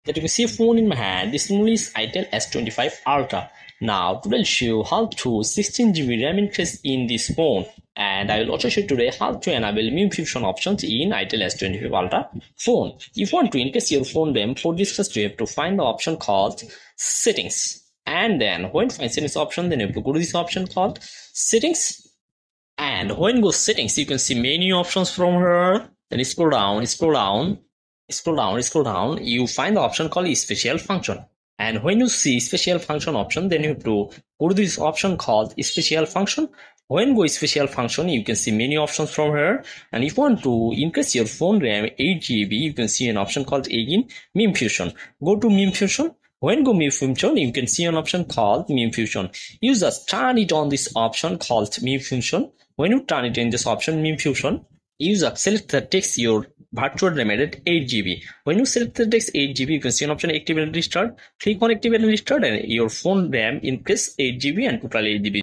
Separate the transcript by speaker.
Speaker 1: that you can see a phone in my hand. This phone is Itel S25 Ultra. Now today I'll show you how to 16GB RAM increase in this phone, and I will also show you today how to enable MIM Fusion options in Itel S25 Ultra phone. If you want to increase your phone RAM, for this first you have to find the option called settings, and then when you find settings option, then you have to go to this option called settings. And when you go settings, you can see menu options from here. Then scroll down, you find the option called special function. And when you see special function option, then you have to go to this option called special function. When you go special function, you can see many options from here. And if you want to increase your phone RAM 8GB, you can see an option called again MIM Fusion. Go to MIM Fusion. When you go MIM Fusion, you can see an option called MIM Fusion. You just turn it on this option called MIM Fusion. When you turn it in this option MIM Fusion, you just select the text your virtual RAM at 8GB. When you select the text 8GB, you can see an option activate and restart. Click on activate and restart, and your phone RAM increase 8GB and total 8GB.